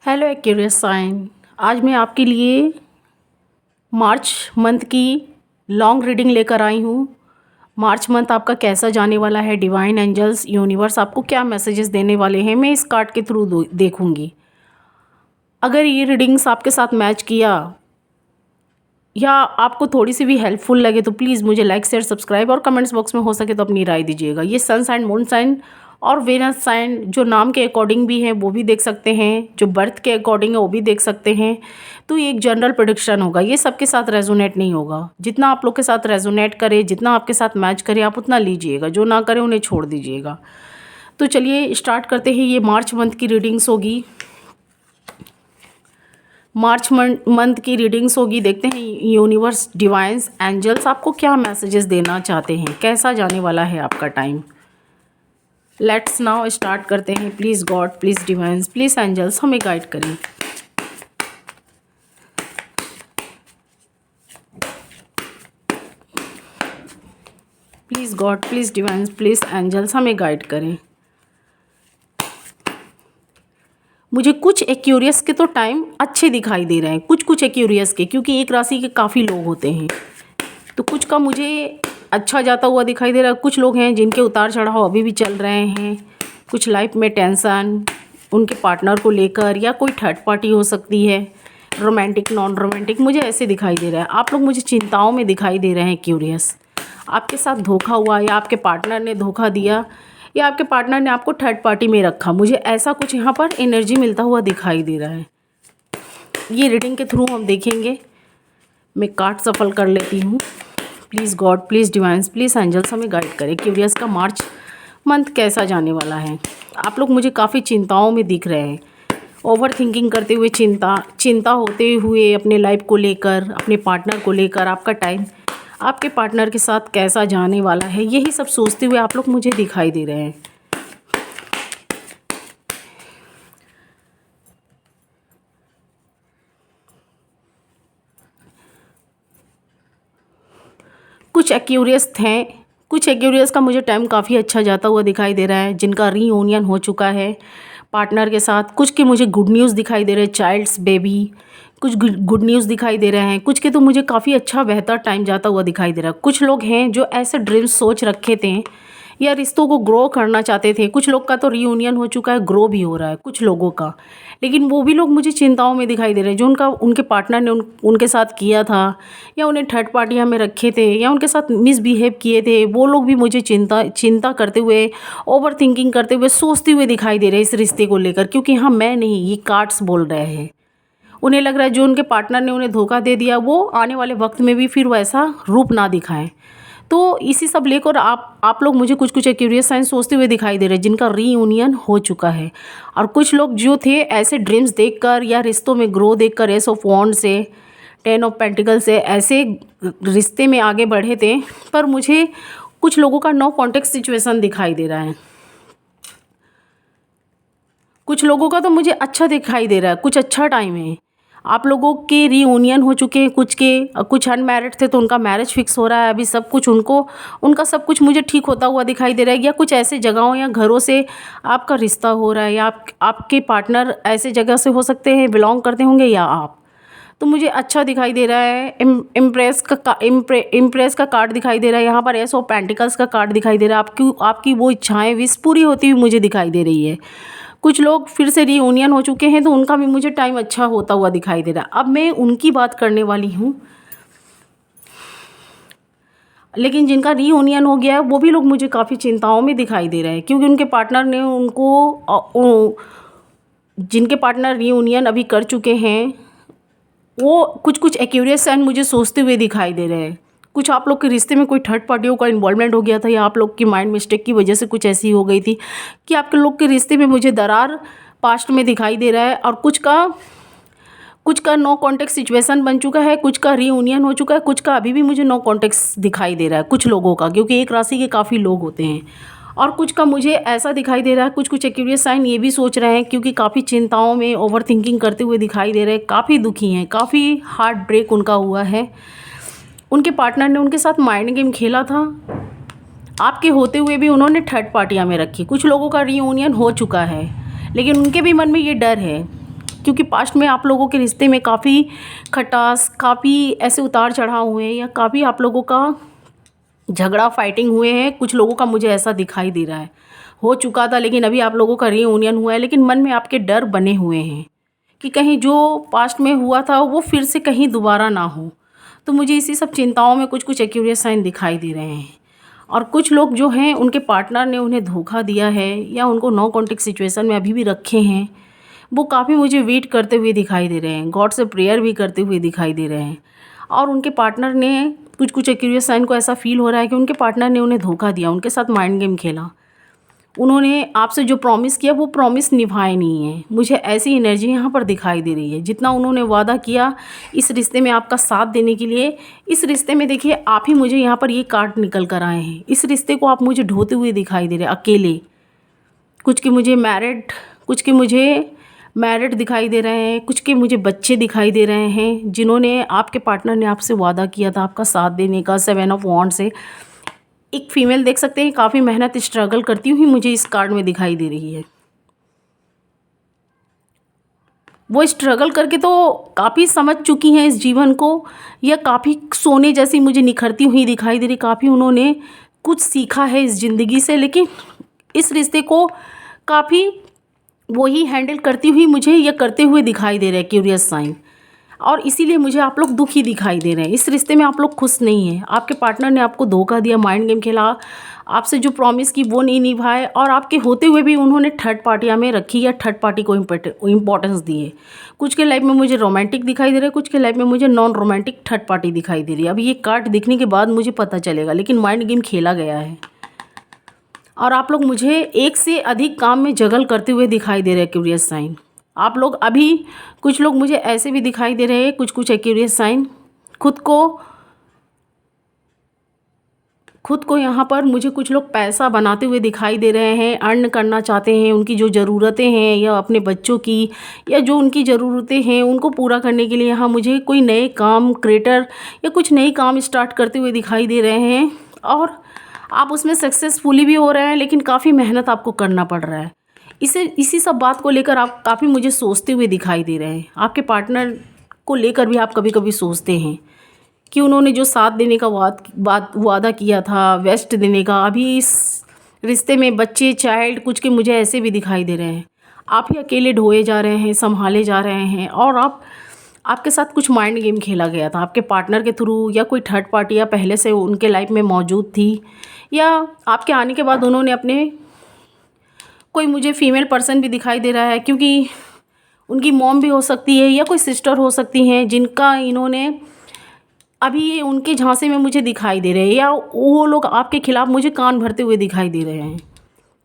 Hello Aquarius sign. आज मैं आपके लिए मार्च मंथ की लॉन्ग रीडिंग लेकर आई हूँ। मार्च मंथ आपका कैसा जाने वाला है, डिवाइन एंजल्स यूनिवर्स आपको क्या मैसेजेस देने वाले हैं, मैं इस कार्ड के थ्रू देखूँगी। अगर ये रीडिंग्स आपके साथ मैच किया या आपको थोड़ी सी भी हेल्पफुल लगे तो प्लीज़ मुझे लाइक शेयर सब्सक्राइब और कमेंट्स बॉक्स में हो सके तो अपनी राय दीजिएगा। ये सन साइन, मून साइन और वेनस साइन जो नाम के अकॉर्डिंग भी हैं वो भी देख सकते हैं, जो बर्थ के अकॉर्डिंग है वो भी देख सकते हैं। तो ये एक जनरल प्रेडिक्शन होगा, ये सबके साथ रेजोनेट नहीं होगा। जितना आप लोग के साथ रेजोनेट करे, जितना आपके साथ मैच करे आप उतना लीजिएगा, जो ना करे उन्हें छोड़ दीजिएगा। तो चलिए स्टार्ट करते हैं। ये मार्च मंथ की रीडिंग्स होगी। मार्च मंथ की रीडिंग्स होगी। देखते हैं यूनिवर्स, डिवाइन्स, एंजल्स आपको क्या मैसेजेस देना चाहते हैं, कैसा जाने वाला है आपका टाइम। लेट्स नाउ स्टार्ट करते हैं। Please God, please divines, please angels हमें गाइड करें। Please God, please divines, please angels हमें गाइड करें। मुझे कुछ एक्यूरियस के तो टाइम अच्छे दिखाई दे रहे हैं, कुछ एक्यूरियस के, क्योंकि एक राशि के काफ़ी लोग होते हैं तो कुछ का मुझे अच्छा जाता हुआ दिखाई दे रहा है। कुछ लोग हैं जिनके उतार चढ़ाव अभी भी चल रहे हैं, कुछ लाइफ में टेंशन उनके पार्टनर को लेकर, या कोई थर्ड पार्टी हो सकती है, रोमांटिक नॉन रोमांटिक, मुझे ऐसे दिखाई दे रहा है। आप लोग मुझे चिंताओं में दिखाई दे रहे हैं क्यूरियस। आपके साथ धोखा हुआ या आपके पार्टनर ने धोखा दिया या आपके पार्टनर ने आपको थर्ड पार्टी में रखा, मुझे ऐसा कुछ यहाँ पर एनर्जी मिलता हुआ दिखाई दे रहा है। ये रीडिंग के थ्रू हम देखेंगे। मैं कार्ड सफल कर लेती हूँ। Please God, please divines, please angels हमें गाइड करें। क्यूरियस का मार्च मंथ कैसा जाने वाला है। आप लोग मुझे काफ़ी चिंताओं में दिख रहे हैं, ओवर थिंकिंग करते हुए, चिंता होते हुए अपने लाइफ को लेकर, अपने पार्टनर को लेकर। आपका टाइम आपके पार्टनर के साथ कैसा जाने वाला है, यही सब सोचते हुए आप लोग मुझे दिखाई दे रहे हैं। कुछ एक्यूरियस का मुझे टाइम काफ़ी अच्छा जाता हुआ दिखाई दे रहा है, जिनका रीयूनियन हो चुका है पार्टनर के साथ। कुछ के मुझे गुड न्यूज़ दिखाई दे रहे हैं, चाइल्ड्स बेबी, कुछ गुड न्यूज़ दिखाई दे रहे हैं। कुछ के तो मुझे काफ़ी अच्छा बेहतर टाइम जाता हुआ दिखाई दे रहा है। कुछ लोग हैं जो ऐसे ड्रीम्स सोच रखे थे या रिश्तों को ग्रो करना चाहते थे। कुछ लोग का तो रीयूनियन हो चुका है, ग्रो भी हो रहा है कुछ लोगों का। लेकिन वो भी लोग मुझे चिंताओं में दिखाई दे रहे हैं, जो उनके पार्टनर ने उनके साथ किया था, या उन्हें थर्ड पार्टियाँ में रखे थे, या उनके साथ मिसबिहेव किए थे। वो लोग भी मुझे चिंता करते हुए, ओवर थिंकिंग करते हुए, सोचते हुए दिखाई दे रहे हैं इस रिश्ते को लेकर। क्योंकि हाँ, मैं नहीं, ये कार्ड्स बोल रहे हैं। उन्हें लग रहा है जो उनके पार्टनर ने उन्हें धोखा दे दिया, वो आने वाले वक्त में भी फिर वैसा रूप ना दिखाएं। तो इसी सब लेकर आप लोग मुझे कुछ एक्यूरियस साइन सोचते हुए दिखाई दे रहे हैं, जिनका रीयूनियन हो चुका है। और कुछ लोग जो थे ऐसे ड्रीम्स देखकर या रिश्तों में ग्रो देखकर, एस ऑफ वॉन्ड से, 10 ऑफ पेंटिकल से ऐसे रिश्ते में आगे बढ़े थे, पर मुझे कुछ लोगों का नो कॉन्टेक्ट सिचुएशन दिखाई दे रहा है। कुछ लोगों का तो मुझे अच्छा दिखाई दे रहा है, कुछ अच्छा टाइम है। आप लोगों के रीयूनियन हो चुके हैं, कुछ अनमैरिड थे तो उनका मैरिज फिक्स हो रहा है अभी। सब कुछ उनका सब कुछ मुझे ठीक होता हुआ दिखाई दे रहा है। या कुछ ऐसे जगहों या घरों से आपका रिश्ता हो रहा है, या आपके पार्टनर ऐसे जगह से हो सकते हैं, बिलोंग करते होंगे, या आप। तो मुझे अच्छा दिखाई दे रहा है। इम्प्रेस का कार्ड दिखाई दे रहा है यहाँ पर। एस ऑफ पेंटिकल्स का कार्ड दिखाई दे रहा है। आपकी वो इच्छाएं, विश पूरी होती हुई मुझे दिखाई दे रही है। कुछ लोग फिर से रीयूनियन हो चुके हैं तो उनका भी मुझे टाइम अच्छा होता हुआ दिखाई दे रहा है। अब मैं उनकी बात करने वाली हूँ। लेकिन जिनका रीयूनियन हो गया है वो भी लोग मुझे काफ़ी चिंताओं में दिखाई दे रहे हैं, क्योंकि उनके पार्टनर ने जिनके पार्टनर रीयूनियन अभी कर चुके हैं, वो कुछ एक्यूरियस साइन मुझे सोचते हुए दिखाई दे रहे हैं। कुछ आप लोग के रिश्ते में कोई थर्ड पार्टियों का इन्वॉल्वमेंट हो गया था, या आप लोग की माइंड मिस्टेक की वजह से कुछ ऐसी हो गई थी कि आपके लोग के रिश्ते में मुझे दरार पास्ट में दिखाई दे रहा है। और कुछ का नो कॉन्टेक्ट सिचुएशन बन चुका है, कुछ का रीयूनियन हो चुका है, कुछ का अभी भी मुझे नो कॉन्टेक्ट दिखाई दे रहा है कुछ लोगों का, क्योंकि एक राशि के काफ़ी लोग होते हैं। और कुछ का मुझे ऐसा दिखाई दे रहा है, कुछ एक्यूरियस साइन ये भी सोच रहे हैं, क्योंकि काफ़ी चिंताओं में ओवर थिंकिंग करते हुए दिखाई दे रहे हैं, काफ़ी दुखी हैं, काफ़ी हार्ट ब्रेक उनका हुआ है। उनके पार्टनर ने उनके साथ माइंड गेम खेला था, आपके होते हुए भी उन्होंने थर्ड पार्टियाँ में रखी। कुछ लोगों का रीयूनियन हो चुका है, लेकिन उनके भी मन में ये डर है क्योंकि पास्ट में आप लोगों के रिश्ते में काफ़ी खटास, काफ़ी ऐसे उतार चढ़ाव हुए हैं या काफ़ी आप लोगों का झगड़ा फाइटिंग हुए हैं। कुछ लोगों का मुझे ऐसा दिखाई दे रहा है, हो चुका था लेकिन अभी आप लोगों का रीयूनियन हुआ है, लेकिन मन में आपके डर बने हुए हैं कि कहीं जो पास्ट में हुआ था वो फिर से कहीं दोबारा ना हो। तो मुझे इसी सब चिंताओं में कुछ कुछ एक्यूरियस साइन दिखाई दे रहे हैं। और कुछ लोग जो हैं उनके पार्टनर ने उन्हें धोखा दिया है या उनको नो कॉन्टेक्ट सिचुएशन में अभी भी रखे हैं, वो काफ़ी मुझे वेट करते हुए दिखाई दे रहे हैं, गॉड से प्रेयर भी करते हुए दिखाई दे रहे हैं। और उनके पार्टनर ने कुछ कुछ एक्यूरियस साइन को ऐसा फील हो रहा है कि उनके पार्टनर ने उन्हें धोखा दिया, उनके साथ माइंड गेम खेला। उन्होंने आपसे जो प्रॉमिस किया वो प्रॉमिस निभाए नहीं है। मुझे ऐसी एनर्जी यहाँ पर दिखाई दे रही है। जितना उन्होंने वादा किया इस रिश्ते में आपका साथ देने के लिए, इस रिश्ते में देखिए आप ही मुझे यहाँ पर ये कार्ड निकल कर आए हैं। इस रिश्ते को आप मुझे ढोते हुए दिखाई दे रहे हैं अकेले। कुछ के मुझे मैरिड दिखाई दे रहे हैं, कुछ के मुझे बच्चे दिखाई दे रहे हैं, जिन्होंने आपके पार्टनर ने आपसे वादा किया था आपका साथ देने का। 7 ऑफ वॉन्ड्स से एक फीमेल देख सकते हैं, काफ़ी मेहनत स्ट्रगल करती हुई मुझे इस कार्ड में दिखाई दे रही है। वो स्ट्रगल करके तो काफ़ी समझ चुकी हैं इस जीवन को, या काफ़ी सोने जैसी मुझे निखरती हुई दिखाई दे रही। काफ़ी उन्होंने कुछ सीखा है इस ज़िंदगी से, लेकिन इस रिश्ते को काफ़ी वो ही हैंडल करती हुई मुझे या करते हुए दिखाई दे रहे हैं क्यूरियस साइन। और इसीलिए मुझे आप लोग दुखी दिखाई दे रहे हैं। इस रिश्ते में आप लोग खुश नहीं हैं। आपके पार्टनर ने आपको धोखा दिया, माइंड गेम खेला, आपसे जो प्रॉमिस की वो नहीं निभाए, और आपके होते हुए भी उन्होंने थर्ड पार्टियाँ में रखी या थर्ड पार्टी को इम्पोर्टेंस दिए। कुछ के लाइफ में मुझे रोमांटिक दिखाई दे रहा है, कुछ के लाइफ में मुझे नॉन रोमांटिक थर्ड पार्टी दिखाई दे रही है। अभी ये कार्ड दिखने के बाद मुझे पता चलेगा, लेकिन माइंड गेम खेला गया है। और आप लोग मुझे एक से अधिक काम में जगल करते हुए दिखाई दे रहे हैं क्यूरियस साइन। आप लोग अभी कुछ लोग मुझे ऐसे भी दिखाई दे रहे हैं, कुछ कुछ एक्यूरियस साइन खुद को यहाँ पर मुझे कुछ लोग पैसा बनाते हुए दिखाई दे रहे हैं, अर्न करना चाहते हैं। उनकी जो ज़रूरतें हैं या अपने बच्चों की या जो उनकी ज़रूरतें हैं उनको पूरा करने के लिए यहाँ मुझे कोई नए काम क्रिएटर या कुछ नई काम स्टार्ट करते हुए दिखाई दे रहे हैं। और आप उसमें सक्सेसफुली भी हो रहे हैं, लेकिन काफ़ी मेहनत आपको करना पड़ रहा है। इसी सब बात को लेकर आप काफ़ी मुझे सोचते हुए दिखाई दे रहे हैं। आपके पार्टनर को लेकर भी आप कभी कभी सोचते हैं कि उन्होंने जो साथ देने का वादा किया था, वेस्ट देने का, अभी इस रिश्ते में बच्चे चाइल्ड कुछ के मुझे ऐसे भी दिखाई दे रहे हैं। आप ही अकेले ढोए जा रहे हैं, संभाले जा रहे हैं। और आपके साथ कुछ माइंड गेम खेला गया था आपके पार्टनर के थ्रू, या कोई थर्ड पार्टी या पहले से उनके लाइफ में मौजूद थी, या आपके आने के बाद उन्होंने अपने कोई मुझे फीमेल पर्सन भी दिखाई दे रहा है, क्योंकि उनकी मॉम भी हो सकती है या कोई सिस्टर हो सकती हैं, जिनका इन्होंने अभी ये उनके झांसे में मुझे दिखाई दे रहे हैं, या वो लोग आपके खिलाफ मुझे कान भरते हुए दिखाई दे रहे हैं।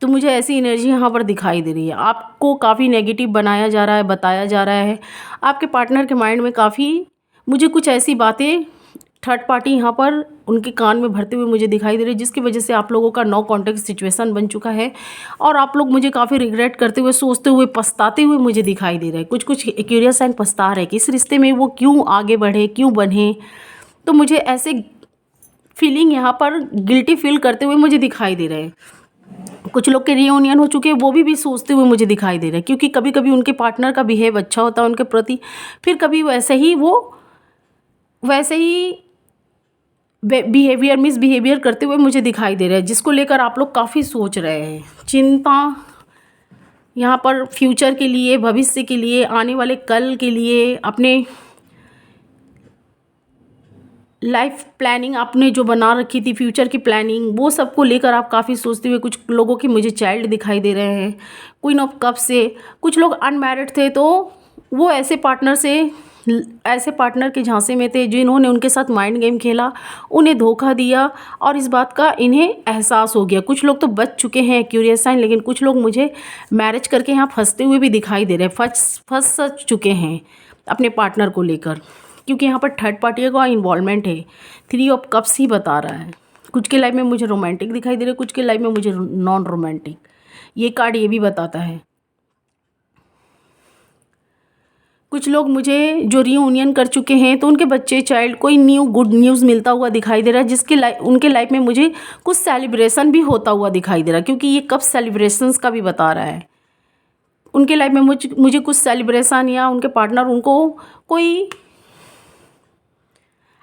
तो मुझे ऐसी एनर्जी यहाँ पर दिखाई दे रही है। आपको काफ़ी नेगेटिव बनाया जा रहा है, बताया जा रहा है। आपके पार्टनर के माइंड में काफ़ी मुझे कुछ ऐसी बातें थर्ड पार्टी यहाँ पर उनके कान में भरते हुए मुझे दिखाई दे रही है, जिसकी वजह से आप लोगों का नो कॉन्टेक्ट सिचुएशन बन चुका है। और आप लोग मुझे काफ़ी रिग्रेट करते हुए, सोचते हुए, पछताते हुए मुझे दिखाई दे रहे हैं। कुछ कुछ क्यूरियस एंड पछता रहे कि इस रिश्ते में वो क्यों आगे बढ़े, क्यों बने। तो मुझे ऐसे फीलिंग यहाँ पर गिल्टी फील करते हुए मुझे दिखाई दे रहे हैं। कुछ लोग के रियूनियन हो चुके हैं, वो भी सोचते हुए मुझे दिखाई दे रहे हैं, क्योंकि कभी कभी उनके पार्टनर का बिहेव अच्छा होता है उनके प्रति, फिर कभी वैसे ही मिसबिहेवियर करते हुए मुझे दिखाई दे रहा है, जिसको लेकर आप लोग काफ़ी सोच रहे हैं। चिंता यहाँ पर फ्यूचर के लिए, भविष्य के लिए, आने वाले कल के लिए, अपने लाइफ प्लानिंग आपने जो बना रखी थी, फ्यूचर की प्लानिंग, वो सबको लेकर आप काफ़ी सोचते हुए। कुछ लोगों के मुझे चाइल्ड दिखाई दे रहे हैं क्वीन ऑफ कप से। कुछ लोग अनमैरिड थे, तो वो ऐसे पार्टनर के झांसे में थे जिन्होंने उनके साथ माइंड गेम खेला, उन्हें धोखा दिया, और इस बात का इन्हें एहसास हो गया। कुछ लोग तो बच चुके हैं क्यूरियस साइन, लेकिन कुछ लोग मुझे मैरिज करके यहाँ फंसते हुए भी दिखाई दे रहे हैं, फंस चुके हैं अपने पार्टनर को लेकर, क्योंकि यहाँ पर थर्ड पार्टी का इन्वॉल्वमेंट है। 3 ऑफ कप्स ही बता रहा है। कुछ के लाइफ में मुझे रोमांटिक दिखाई दे रहा है, कुछ के लाइफ में मुझे नॉन रोमांटिक। ये कार्ड ये भी बताता है। कुछ लोग मुझे जो रियूनियन कर चुके हैं, तो उनके बच्चे चाइल्ड कोई न्यू गुड न्यूज़ मिलता हुआ दिखाई दे रहा है, उनके लाइफ में मुझे कुछ सेलिब्रेशन भी होता हुआ दिखाई दे रहा है, क्योंकि ये कब सेलिब्रेशंस का भी बता रहा है। उनके लाइफ में मुझे कुछ सेलिब्रेशन या उनके पार्टनर उनको कोई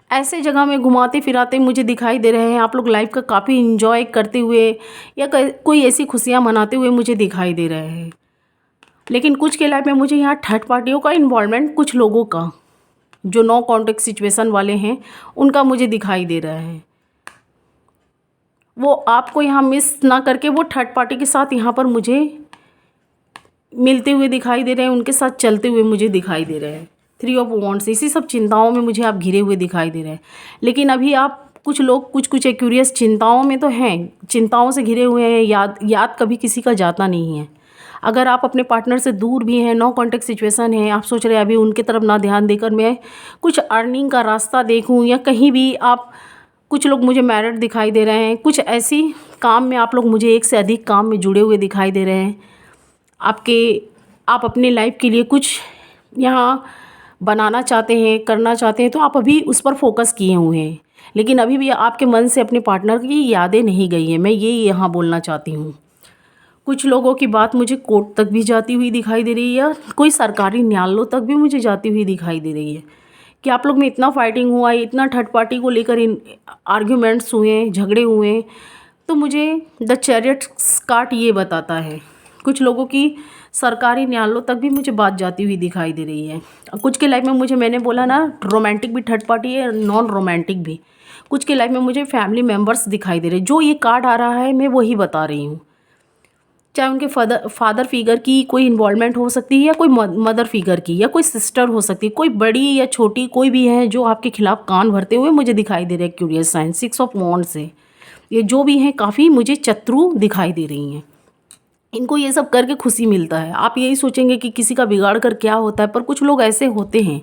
ऐसे जगह में घुमाते फिराते मुझे दिखाई दे रहे हैं। आप लोग लाइफ का काफ़ी इंजॉय करते हुए या कोई ऐसी खुशियाँ मनाते हुए मुझे दिखाई दे रहे हैं। लेकिन कुछ के लाइफ में मुझे यहाँ थर्ड पार्टियों का इन्वॉल्वमेंट, कुछ लोगों का जो नो कॉन्टेक्ट सिचुएशन वाले हैं उनका मुझे दिखाई दे रहा है। वो आपको यहाँ मिस ना करके वो थर्ड पार्टी के साथ यहाँ पर मुझे मिलते हुए दिखाई दे रहे हैं, उनके साथ चलते हुए मुझे दिखाई दे रहे हैं। 3 ऑफ वॉन्ड्स, इसी सब चिंताओं में मुझे आप घिरे हुए दिखाई दे रहे हैं। लेकिन अभी आप कुछ लोग कुछ एक्यूरियस चिंताओं में तो हैं, चिंताओं से घिरे हुए हैं। याद कभी किसी का जाता नहीं है। अगर आप अपने पार्टनर से दूर भी हैं, नो कॉन्टेक्ट सिचुएशन है, आप सोच रहे हैं अभी उनकी तरफ ना ध्यान देकर मैं कुछ अर्निंग का रास्ता देखूं, या कहीं भी आप कुछ लोग मुझे मैरिड दिखाई दे रहे हैं, कुछ ऐसी काम में आप लोग मुझे एक से अधिक काम में जुड़े हुए दिखाई दे रहे हैं। आप अपने लाइफ के लिए कुछ यहाँ बनाना चाहते हैं, करना चाहते हैं, तो आप अभी उस पर फोकस किए हुए हैं। लेकिन अभी भी आपके मन से अपने पार्टनर की यादें नहीं गई हैं। मैं ये यहाँ बोलना चाहती हूँ। कुछ लोगों की बात मुझे कोर्ट तक भी जाती हुई दिखाई दे रही है, या कोई सरकारी न्यायालयों तक भी मुझे जाती हुई दिखाई दे रही है कि आप लोग में इतना फाइटिंग हुआ है, इतना थर्ड पार्टी को लेकर इन आर्ग्यूमेंट्स हुए, झगड़े हुए। तो मुझे द चैरियट कार्ड ये बताता है कुछ लोगों की सरकारी न्यायालयों तक भी मुझे बात जाती हुई दिखाई दे रही है। कुछ के लाइफ में मैंने बोला ना, रोमांटिक भी थर्ड पार्टी है, नॉन रोमांटिक भी। कुछ के लाइफ में मुझे फैमिली मेम्बर्स दिखाई दे रहे हैं। जो ये कार्ड आ रहा है मैं वही बता रही हूँ। चाहे उनके फादर फिगर की कोई इन्वॉल्वमेंट हो सकती है, या कोई मदर फिगर की, या कोई सिस्टर हो सकती है, कोई बड़ी या छोटी कोई भी है जो आपके खिलाफ कान भरते हुए मुझे दिखाई दे रहे हैं। क्यूरियस साइन 6 ऑफ वॉन्ड्स से ये जो भी हैं काफ़ी मुझे शत्रु दिखाई दे रही हैं। इनको ये सब करके खुशी मिलता है। आप यही सोचेंगे कि किसी का बिगाड़ कर क्या होता है, पर कुछ लोग ऐसे होते हैं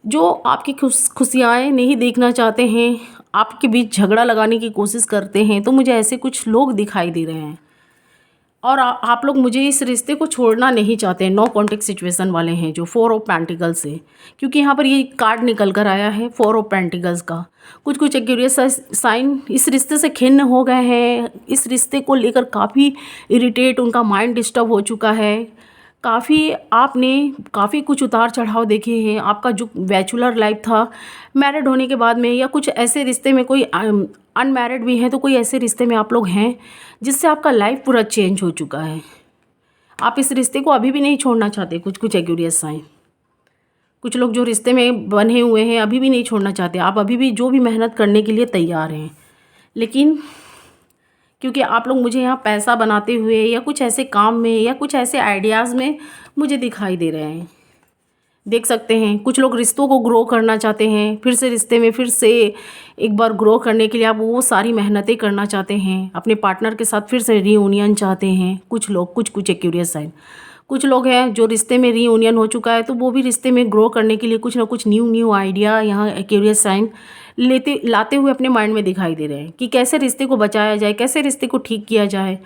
जो आपकी खुशियाँ नहीं देखना चाहते हैं, आपके बीच झगड़ा लगाने की कोशिश करते हैं। तो मुझे ऐसे कुछ लोग दिखाई दे रहे हैं, और आप लोग मुझे इस रिश्ते को छोड़ना नहीं चाहते हैं। नो कॉन्टेक्ट सिचुएशन वाले हैं जो 4 ऑफ पेंटिकल्स से, क्योंकि यहाँ पर ये कार्ड निकल कर आया है 4 ऑफ पेंटिकल्स का। कुछ एक्यूरियस साइन इस रिश्ते से खिन्न हो गए हैं, इस रिश्ते को लेकर काफ़ी इरिटेट, उनका माइंड डिस्टर्ब हो चुका है। आपने काफ़ी कुछ उतार चढ़ाव देखे हैं। आपका जो बैचलर लाइफ था, मैरिड होने के बाद में, या कुछ ऐसे रिश्ते में, कोई अनमैरिड भी हैं, तो कोई ऐसे रिश्ते में आप लोग हैं जिससे आपका लाइफ पूरा चेंज हो चुका है। आप इस रिश्ते को अभी भी नहीं छोड़ना चाहते। कुछ एक्यूरियस साइन, कुछ लोग जो रिश्ते में बंधे हुए हैं अभी भी नहीं छोड़ना चाहते। आप अभी भी जो भी मेहनत करने के लिए तैयार हैं, लेकिन क्योंकि आप लोग मुझे यहाँ पैसा बनाते हुए, या कुछ ऐसे काम में, या कुछ ऐसे आइडियाज़ में मुझे दिखाई दे रहे हैं। देख सकते हैं कुछ लोग रिश्तों को ग्रो करना चाहते हैं, फिर से रिश्ते में फिर से एक बार ग्रो करने के लिए आप वो सारी मेहनतें करना चाहते हैं। अपने पार्टनर के साथ फिर से रीयूनियन चाहते हैं कुछ लोग। कुछ एक्यूरियस साइन, कुछ लोग हैं जो रिश्ते में रीयूनियन हो चुका है, तो वो भी रिश्ते में ग्रो करने के लिए कुछ ना कुछ न्यू आइडिया यहाँ एक्यूरियस साइन लाते हुए अपने माइंड में दिखाई दे रहे हैं कि कैसे रिश्ते को बचाया जाए, कैसे रिश्ते को ठीक किया जाए।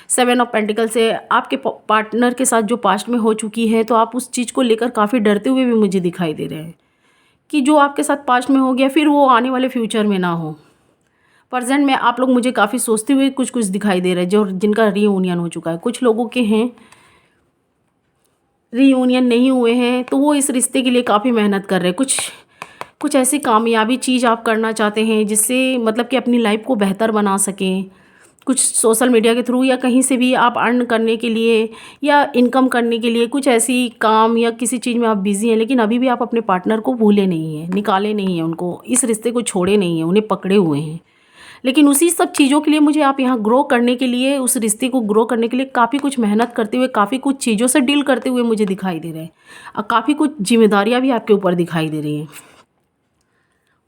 7 ऑफ पेंटिकल से आपके पार्टनर के साथ जो पास्ट में हो चुकी है, तो आप उस चीज़ को लेकर काफ़ी डरते हुए भी मुझे दिखाई दे रहे हैं कि जो आपके साथ पास्ट में हो गया फिर वो आने वाले फ्यूचर में ना हो। प्रेजेंट में आप लोग मुझे काफ़ी सोचते हुए कुछ दिखाई दे रहे हैं, जो जिनका रीयूनियन हो चुका है। कुछ लोगों के हैं रीयूनियन नहीं हुए हैं, तो वो इस रिश्ते के लिए काफ़ी मेहनत कर रहे हैं। कुछ ऐसी कामयाबी चीज़ आप करना चाहते हैं जिससे मतलब कि अपनी लाइफ को बेहतर बना सकें। कुछ सोशल मीडिया के थ्रू या कहीं से भी आप अर्न करने के लिए या इनकम करने के लिए कुछ ऐसी काम या किसी चीज़ में आप बिज़ी हैं, लेकिन अभी भी आप अपने पार्टनर को भूले नहीं हैं, निकाले नहीं हैं उनको, इस रिश्ते को छोड़े नहीं हैं, उन्हें पकड़े हुए हैं। लेकिन उसी सब चीज़ों के लिए मुझे आप यहाँ ग्रो करने के लिए, उस रिश्ते को ग्रो करने के लिए काफ़ी कुछ मेहनत करते हुए, काफ़ी कुछ चीज़ों से डील करते हुए मुझे दिखाई दे रहे हैं, और काफ़ी कुछ जिम्मेदारियाँ भी आपके ऊपर दिखाई दे रही हैं।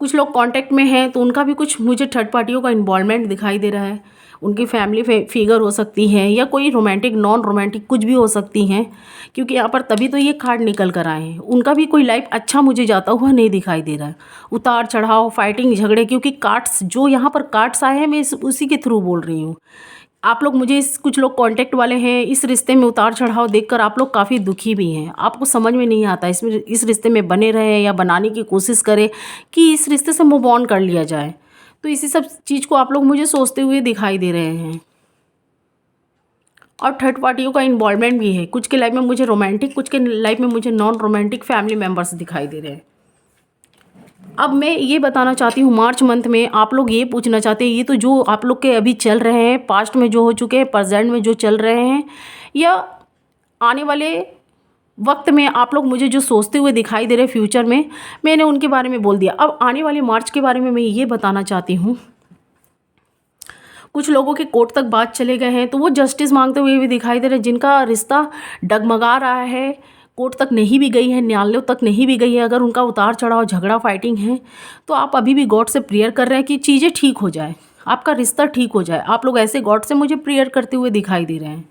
कुछ लोग कांटेक्ट में हैं तो उनका भी कुछ मुझे थर्ड पार्टियों का इन्वॉल्वमेंट दिखाई दे रहा है। उनकी फैमिली फिगर हो सकती है, या कोई रोमांटिक नॉन रोमांटिक कुछ भी हो सकती हैं, क्योंकि यहाँ पर तभी तो ये कार्ड निकल कर आए हैं। उनका भी कोई लाइफ अच्छा मुझे जाता हुआ नहीं दिखाई दे रहा है। उतार चढ़ाव, फाइटिंग, झगड़े, क्योंकि कार्ड्स जो यहाँ पर कार्ड्स आए हैं मैं उसी के थ्रू बोल रही हूँ। आप लोग मुझे कुछ लोग कांटेक्ट वाले हैं, इस रिश्ते में उतार चढ़ाव देखकर आप लोग काफ़ी दुखी भी हैं। आपको समझ में नहीं आता इस रिश्ते में बने रहे या बनाने की कोशिश करें कि इस रिश्ते से मूव ऑन कर लिया जाए। तो इसी सब चीज़ को आप लोग मुझे सोचते हुए दिखाई दे रहे हैं। और थर्ड पार्टियों का इन्वॉल्वमेंट भी है। कुछ के लाइफ में मुझे रोमांटिक, कुछ के लाइफ में मुझे नॉन रोमांटिक फैमिली मेम्बर्स दिखाई दे रहे हैं। अब मैं ये बताना चाहती हूँ, मार्च मंथ में आप लोग ये पूछना चाहते हैं, ये तो जो आप लोग के अभी चल रहे हैं, पास्ट में जो हो चुके हैं, प्रेजेंट में जो चल रहे हैं, या आने वाले वक्त में आप लोग मुझे जो सोचते हुए दिखाई दे रहे हैं फ्यूचर में, मैंने उनके बारे में बोल दिया। अब आने वाले मार्च के बारे में मैं ये बताना चाहती हूँ। कुछ लोगों के कोर्ट तक बात चले गए हैं, तो वो जस्टिस मांगते हुए भी दिखाई दे रहे हैं। जिनका रिश्ता डगमगा रहा है, कोर्ट तक नहीं भी गई है, न्यायालयों तक नहीं भी गई है, अगर उनका उतार चढ़ाव, झगड़ा, फाइटिंग है, तो आप अभी भी गॉड से प्रेयर कर रहे हैं कि चीज़ें ठीक हो जाए, आपका रिश्ता ठीक हो जाए। आप लोग ऐसे गॉड से मुझे प्रेयर करते हुए दिखाई दे रहे हैं।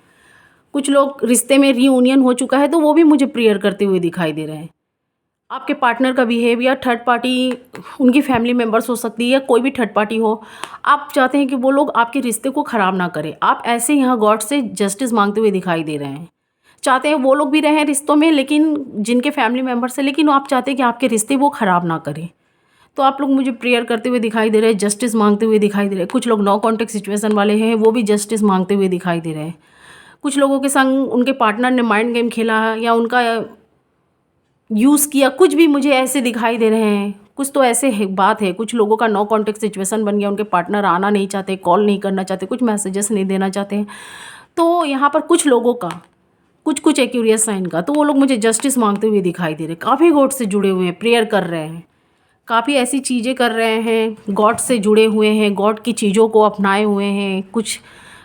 कुछ लोग रिश्ते में रीयूनियन हो चुका है, तो वो भी मुझे प्रेयर करते हुए दिखाई दे रहे हैं। आपके पार्टनर का बिहेवियर, थर्ड पार्टी, उनकी फैमिली मेम्बर्स हो सकती है या कोई भी थर्ड पार्टी हो, आप चाहते हैं कि वो लोग आपके रिश्ते को ख़राब ना करें। आप ऐसे यहाँ गॉड से जस्टिस मांगते हुए दिखाई दे रहे हैं। चाहते हैं वो लोग भी रहें रिश्तों में, लेकिन जिनके फैमिली मेम्बर्स हैं, लेकिन आप चाहते हैं कि आपके रिश्ते वो ख़राब ना करें। तो आप लोग मुझे प्रेयर करते हुए दिखाई दे रहे हैं, जस्टिस मांगते हुए दिखाई दे रहे हैं। कुछ लोग नो कॉन्टेक्ट सिचुएशन वाले हैं, वो भी जस्टिस मांगते हुए दिखाई दे रहे हैं। कुछ लोगों के संग उनके पार्टनर ने माइंड गेम खेला या उनका यूज़ किया, कुछ भी मुझे ऐसे दिखाई दे रहे हैं। कुछ तो ऐसे है, बात है, कुछ लोगों का नो कॉन्टेक्ट सिचुएशन बन गया, उनके पार्टनर आना नहीं चाहते, कॉल नहीं करना चाहते, कुछ मैसेजेस नहीं देना चाहते हैं। तो यहाँ पर कुछ लोगों का, कुछ एक्यूरियस साइन का, तो वो लोग मुझे जस्टिस मांगते हुए दिखाई दे रहे हैं। काफ़ी गॉड से जुड़े हुए हैं, प्रेयर कर रहे हैं, काफ़ी ऐसी चीज़ें कर रहे हैं, गॉड से जुड़े हुए हैं, गॉड की चीज़ों को अपनाए हुए हैं। कुछ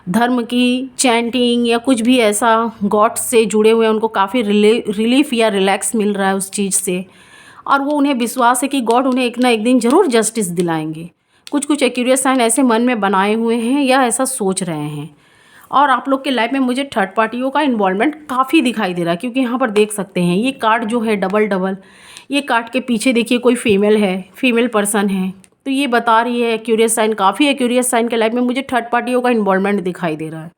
धर्म की चैंटिंग या कुछ भी ऐसा गॉड से जुड़े हुए हैं, उनको काफ़ी रिलीफ या रिलैक्स मिल रहा है उस चीज़ से, और वो उन्हें विश्वास है कि गॉड उन्हें एक ना एक दिन ज़रूर जस्टिस दिलाएंगे। कुछ एक्यूरियस साइन ऐसे मन में बनाए हुए हैं या ऐसा सोच रहे हैं। और आप लोग के लाइफ में मुझे थर्ड पार्टियों का इन्वॉल्वमेंट काफ़ी दिखाई दे रहा है, क्योंकि यहाँ पर देख सकते हैं ये कार्ड जो है डबल डबल, ये कार्ड के पीछे देखिए कोई फीमेल है, फीमेल पर्सन है, तो ये बता रही है एक्यूरियस साइन, काफ़ी एक्यूरियस साइन के लाइफ में मुझे थर्ड पार्टियों का इन्वॉल्वमेंट दिखाई दे रहा है।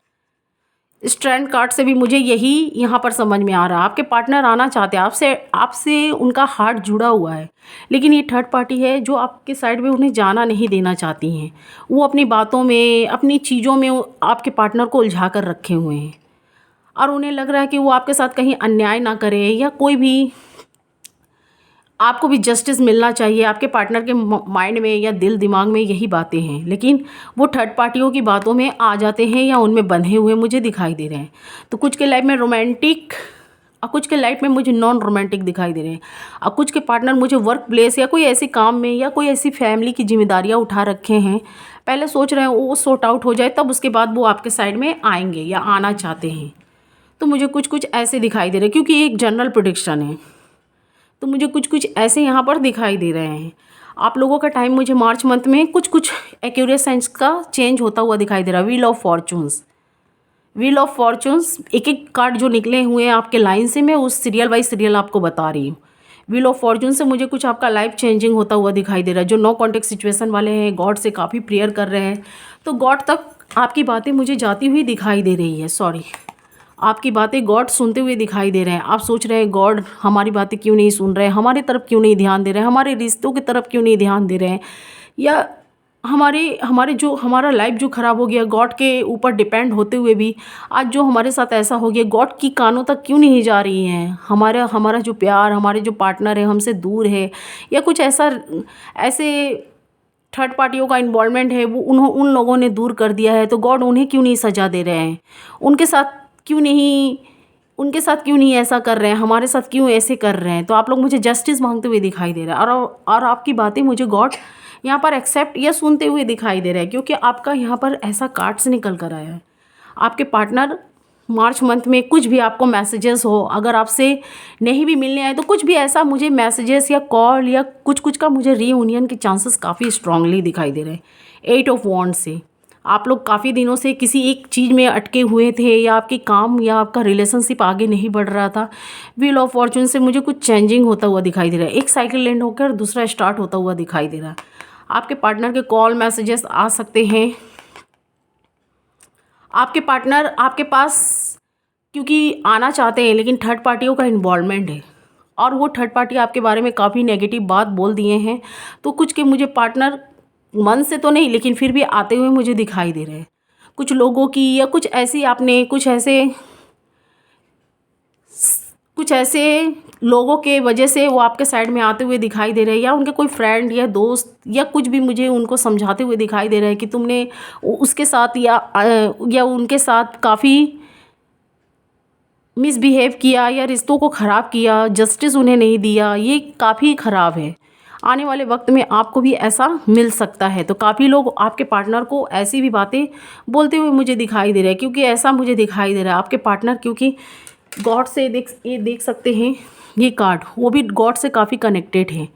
स्ट्रेंथ कार्ड से भी मुझे यही यहाँ पर समझ में आ रहा है। आपके पार्टनर आना चाहते हैं, आपसे उनका हार्ट जुड़ा हुआ है, लेकिन ये थर्ड पार्टी है जो आपके साइड में उन्हें जाना नहीं देना चाहती हैं। वो अपनी बातों में, अपनी चीज़ों में आपके पार्टनर को उलझा कर रखे हुए हैं, और उन्हें लग रहा है कि वो आपके साथ कहीं अन्याय ना करे, या कोई भी, आपको भी जस्टिस मिलना चाहिए। आपके पार्टनर के माइंड में या दिल दिमाग में यही बातें हैं, लेकिन वो थर्ड पार्टियों की बातों में आ जाते हैं या उनमें बंधे हुए मुझे दिखाई दे रहे हैं। तो कुछ के लाइफ में रोमांटिक और कुछ के लाइफ में मुझे नॉन रोमांटिक दिखाई दे रहे हैं। और कुछ के पार्टनर मुझे वर्क प्लेस या कोई ऐसे काम में या कोई ऐसी फैमिली की जिम्मेदारियाँ उठा रखे हैं, पहले सोच रहे हैं वो सॉर्ट आउट हो जाए, तब उसके बाद वो आपके साइड में आएंगे या आना चाहते हैं। तो मुझे कुछ ऐसे दिखाई दे रहे हैं, क्योंकि ये एक जनरल प्रेडिक्शन है, तो मुझे कुछ ऐसे यहाँ पर दिखाई दे रहे हैं। आप लोगों का टाइम मुझे मार्च मंथ में कुछ एक्यूरेस साइंस का चेंज होता हुआ दिखाई दे रहा है। Wheel of fortunes, wheel of fortunes, एक एक कार्ड जो निकले हुए हैं आपके लाइन से, मैं उस सीरियल बाई सीरियल आपको बता रही हूँ। व्हील ऑफ फॉर्चून से मुझे कुछ आपका लाइफ चेंजिंग होता हुआ दिखाई दे रहा है। जो नो कॉन्टेक्ट सिचुएशन वाले हैं, गॉड से काफ़ी प्रेयर कर रहे हैं, तो गॉड तक आपकी बातें मुझे जाती हुई दिखाई दे रही है। सॉरी, आपकी बातें गॉड सुनते हुए दिखाई दे रहे हैं। आप सोच रहे हैं गॉड हमारी बातें क्यों नहीं सुन रहे हैं, हमारे तरफ क्यों नहीं ध्यान दे रहे हैं, हमारे रिश्तों की तरफ क्यों नहीं ध्यान दे रहे हैं, या हमारा लाइफ जो ख़राब हो गया, गॉड के ऊपर डिपेंड होते हुए भी आज जो हमारे साथ ऐसा हो गया, गॉड की कानों तक क्यों नहीं जा रही हैं। हमारा जो प्यार, हमारे जो पार्टनर है हमसे दूर है, या कुछ ऐसे थर्ड पार्टियों का इन्वॉल्वमेंट है, वो उन लोगों ने दूर कर दिया है, तो गॉड उन्हें क्यों नहीं सजा दे रहे हैं, उनके साथ क्यों नहीं ऐसा कर रहे हैं, हमारे साथ क्यों ऐसे कर रहे हैं। तो आप लोग मुझे जस्टिस मांगते हुए दिखाई दे रहे हैं, और आपकी बातें मुझे गॉड यहाँ पर एक्सेप्ट या सुनते हुए दिखाई दे रहे हैं, क्योंकि आपका यहाँ पर ऐसा कार्ड्स निकल कर आया है। आपके पार्टनर मार्च मंथ में कुछ भी आपको मैसेजेस हो, अगर आपसे नहीं भी मिलने आए, तो कुछ भी ऐसा मुझे मैसेजेस या कॉल या कुछ का मुझे रीयूनियन के चांसेस काफ़ी स्ट्रांगली दिखाई दे रहे हैं। 8 ऑफ वॉन्ड्स से आप लोग काफ़ी दिनों से किसी एक चीज़ में अटके हुए थे, या आपके काम या आपका रिलेशनशिप आगे नहीं बढ़ रहा था। व्हील ऑफ फॉर्चून से मुझे कुछ चेंजिंग होता हुआ दिखाई दे रहा है। एक साइकिल एंड होकर दूसरा स्टार्ट होता हुआ दिखाई दे रहा है। आपके पार्टनर के कॉल मैसेजेस आ सकते हैं। आपके पार्टनर आपके पास क्योंकि आना चाहते हैं, लेकिन थर्ड पार्टियों का इन्वॉल्वमेंट है, और वो थर्ड पार्टी आपके बारे में काफ़ी नेगेटिव बात बोल दिए हैं। तो कुछ के मुझे पार्टनर मन से तो नहीं, लेकिन फिर भी आते हुए मुझे दिखाई दे रहे हैं। कुछ लोगों की, या कुछ ऐसी आपने कुछ ऐसे लोगों के वजह से वो आपके साइड में आते हुए दिखाई दे रहे हैं, या उनके कोई फ्रेंड या दोस्त या कुछ भी मुझे उनको समझाते हुए दिखाई दे रहा है कि तुमने उसके साथ या उनके साथ काफ़ी मिसबिहेव किया या रिश्तों को ख़राब किया, जस्टिस उन्हें नहीं दिया। ये काफ़ी ख़राब है। आने वाले वक्त में आपको भी ऐसा मिल सकता है। तो काफ़ी लोग आपके पार्टनर को ऐसी भी बातें बोलते हुए मुझे दिखाई दे रहे हैं, क्योंकि ऐसा मुझे दिखाई दे रहा है आपके पार्टनर, क्योंकि गॉड से ये देख सकते हैं, ये कार्ड वो भी गॉड से काफ़ी कनेक्टेड है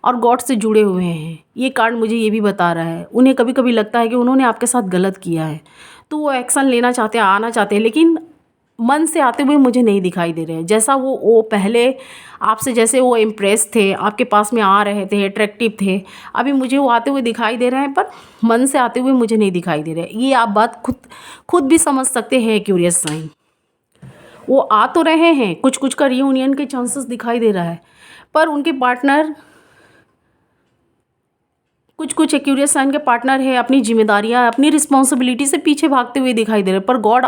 और गॉड से जुड़े हुए हैं। ये कार्ड मुझे ये भी बता रहा है उन्हें कभी कभी लगता है कि उन्होंने आपके साथ गलत किया है, तो वो एक्शन लेना चाहते हैं, आना चाहते हैं, लेकिन मन से आते हुए मुझे नहीं दिखाई दे रहे हैं। जैसा वो पहले आपसे जैसे वो इम्प्रेस थे, आपके पास में आ रहे थे, अट्रैक्टिव थे, अभी मुझे वो आते हुए दिखाई दे रहे हैं, पर मन से आते हुए मुझे नहीं दिखाई दे रहे। ये आप बात खुद भी समझ सकते हैं। क्यूरियस साइन वो आ तो रहे हैं, कुछ कुछ का रीयूनियन के चांसेस दिखाई दे रहा है, पर उनके पार्टनर, कुछ एक्यूरियस साइन के पार्टनर है अपनी जिम्मेदारियां, अपनी रिस्पॉन्सिबिलिटी से पीछे भागते हुए दिखाई दे रहे हैं। पर गॉड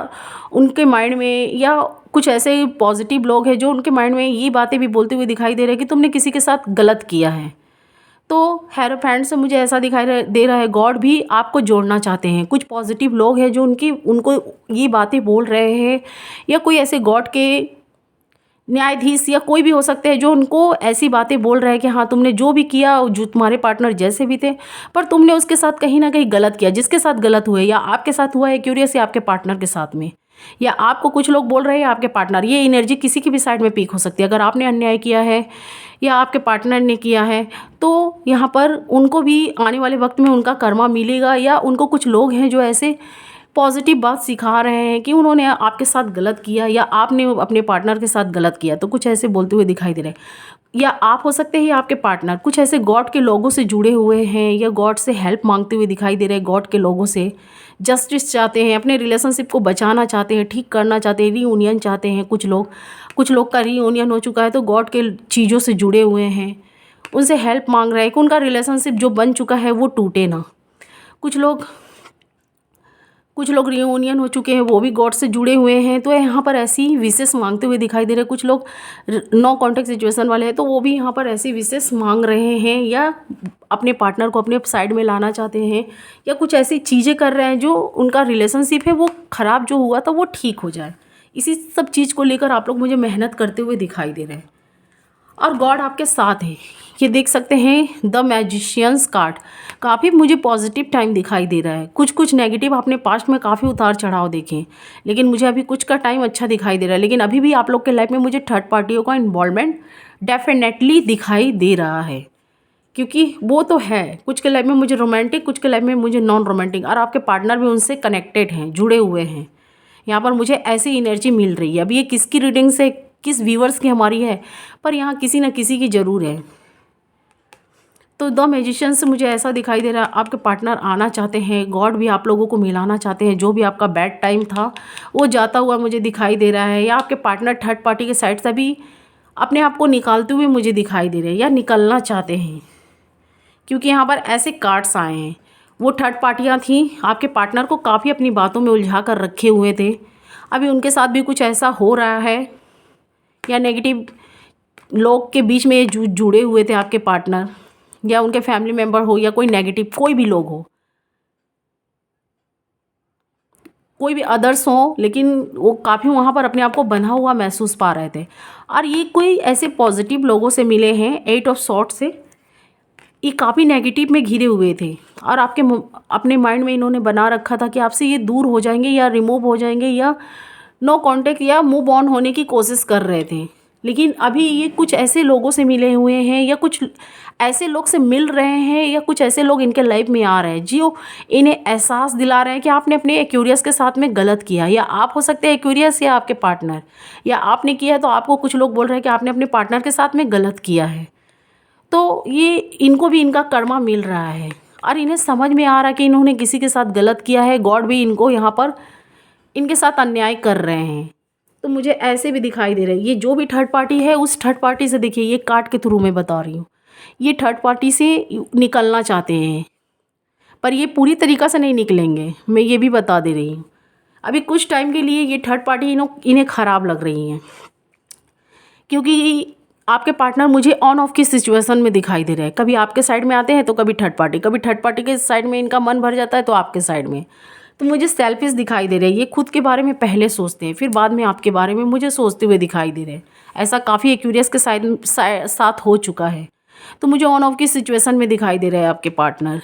उनके माइंड में, या कुछ ऐसे पॉजिटिव लोग हैं जो उनके माइंड में ये बातें भी बोलते हुए दिखाई दे रहे हैं कि तुमने किसी के साथ गलत किया है। तो हेरोफेंट से मुझे ऐसा दिखाई दे रहा है गॉड भी आपको जोड़ना चाहते हैं। कुछ पॉजिटिव लोग हैं जो उनको ये बातें बोल रहे हैं, या कोई ऐसे गॉड के न्यायाधीश या कोई भी हो सकते हैं जो उनको ऐसी बातें बोल रहे हैं कि हाँ तुमने जो भी किया, जो तुम्हारे पार्टनर जैसे भी थे, पर तुमने उसके साथ कहीं ना कहीं गलत किया। जिसके साथ गलत हुए, या आपके साथ हुआ है क्यूरियस, या आपके पार्टनर के साथ में, या आपको कुछ लोग बोल रहे हैं आपके पार्टनर, ये एनर्जी किसी की भी साइड में पीक हो सकती है। अगर आपने अन्याय किया है या आपके पार्टनर ने किया है, तो यहाँ पर उनको भी आने वाले वक्त में उनका कर्मा मिलेगा, या उनको कुछ लोग हैं जो ऐसे पॉजिटिव बात सिखा रहे हैं कि उन्होंने आपके साथ गलत किया, या आपने अपने पार्टनर के साथ गलत किया। तो कुछ ऐसे बोलते हुए दिखाई दे रहे हैं, या आप हो सकते हैं या आपके पार्टनर कुछ ऐसे गॉड के लोगों से जुड़े हुए हैं, या गॉड से हेल्प मांगते हुए दिखाई दे रहे हैं। गॉड के लोगों से जस्टिस चाहते हैं, अपने रिलेशनशिप को बचाना चाहते हैं, ठीक करना चाहते हैं, रीयूनियन चाहते हैं। कुछ लोग का रीयूनियन हो चुका है, तो गॉड के चीज़ों से जुड़े हुए हैं, उनसे हेल्प मांग रहे हैं कि उनका रिलेशनशिप जो बन चुका है वो टूटे ना। कुछ लोग रियूनियन हो चुके हैं, वो भी गॉड से जुड़े हुए हैं, तो यहाँ पर ऐसी विशेष मांगते हुए दिखाई दे रहे हैं। कुछ लोग नो कॉन्टेक्ट सिचुएशन वाले हैं, तो वो भी यहाँ पर ऐसी विशेष मांग रहे हैं, या अपने पार्टनर को अपने साइड में लाना चाहते हैं, या कुछ ऐसी चीज़ें कर रहे हैं जो उनका रिलेशनशिप है वो ख़राब जो हुआ था वो ठीक हो जाए। इसी सब चीज़ को लेकर आप लोग मुझे मेहनत करते हुए दिखाई दे रहे हैं, और गॉड आपके साथ है। ये देख सकते हैं द मैजिशियंस कार्ड, काफ़ी मुझे पॉजिटिव टाइम दिखाई दे रहा है। कुछ नेगेटिव आपने पास्ट में काफ़ी उतार चढ़ाव देखे, लेकिन मुझे अभी कुछ का टाइम अच्छा दिखाई दे रहा है। लेकिन अभी भी आप लोग के लाइफ में मुझे थर्ड पार्टियों का इन्वॉल्वमेंट डेफिनेटली दिखाई दे रहा है, क्योंकि वो तो है। कुछ के लाइफ में मुझे रोमांटिक, कुछ के लाइफ में मुझे नॉन रोमांटिक, और आपके पार्टनर भी उनसे कनेक्टेड हैं, जुड़े हुए हैं। यहाँ पर मुझे ऐसी एनर्जी मिल रही है। अभी ये किसकी रीडिंग से, किस व्यूअर्स की हमारी है, पर यहाँ किसी न किसी की ज़रूर है। तो द मैजिशियन से मुझे ऐसा दिखाई दे रहा है आपके पार्टनर आना चाहते हैं, गॉड भी आप लोगों को मिलाना चाहते हैं। जो भी आपका बैड टाइम था वो जाता हुआ मुझे दिखाई दे रहा है, या आपके पार्टनर थर्ड पार्टी के साइड से भी अपने आप को निकालते हुए मुझे दिखाई दे रहे हैं, या निकलना चाहते हैं, क्योंकि यहाँ पर ऐसे कार्ड्स आए हैं। वो थर्ड पार्टियाँ थीं, आपके पार्टनर को काफ़ी अपनी बातों में उलझा कर रखे हुए थे। अभी उनके साथ भी कुछ ऐसा हो रहा है, या नेगेटिव लोग के बीच में ये जुड़े हुए थे आपके पार्टनर, या उनके फैमिली मेम्बर हो, या कोई नेगेटिव कोई भी लोग हो, कोई भी अदर्स हो, लेकिन वो काफ़ी वहाँ पर अपने आप को बंधा हुआ महसूस पा रहे थे। और ये कोई ऐसे पॉजिटिव लोगों से मिले हैं, 8 ऑफ सॉर्ट से। ये काफ़ी नेगेटिव में घिरे हुए थे, और अपने माइंड में इन्होंने बना रखा था कि आपसे ये दूर हो जाएंगे, या रिमूव हो जाएंगे, या नो कांटेक्ट, या मूव ऑन होने की कोशिश कर रहे थे। लेकिन अभी ये कुछ ऐसे लोगों से मिले हुए हैं, या कुछ ऐसे लोग से मिल रहे हैं, या कुछ ऐसे लोग इनके लाइफ में आ रहे हैं जो इन्हें एहसास दिला रहे हैं कि आपने अपने एक्यूरियस के साथ में गलत किया। या आप हो सकते हैं एक्यूरियस, या आपके पार्टनर, या आपने किया है तो आपको कुछ लोग बोल रहे हैं कि आपने अपने पार्टनर के साथ में गलत किया है। तो ये इनको भी इनका कर्मा मिल रहा है, और इन्हें समझ में आ रहा है कि इन्होंने किसी के साथ गलत किया है। गॉड भी इनको यहाँ पर इनके साथ अन्याय कर रहे हैं। तो मुझे ऐसे भी दिखाई दे रहा है, ये जो भी थर्ड पार्टी है उस थर्ड पार्टी से, देखिए ये कार्ड के थ्रू मैं बता रही हूँ, ये थर्ड पार्टी से निकलना चाहते हैं, पर ये पूरी तरीक़ा से नहीं निकलेंगे, मैं ये भी बता दे रही हूँ। अभी कुछ टाइम के लिए ये थर्ड पार्टी इन्हें ख़राब लग रही हैं, क्योंकि आपके पार्टनर मुझे ऑन ऑफ की सिचुएशन में दिखाई दे रहे हैं। कभी आपके साइड में आते हैं तो कभी थर्ड पार्टी के साइड में इनका मन भर जाता है तो आपके साइड में। तो मुझे सेल्फिश दिखाई दे रहे हैं। ये खुद के बारे में पहले सोचते हैं, फिर बाद में आपके बारे में मुझे सोचते हुए दिखाई दे रहे हैं। ऐसा काफ़ी एक्यूरियस के साथ हो चुका है। तो मुझे ऑन ऑफ की सिचुएशन में दिखाई दे रहे हैं आपके पार्टनर।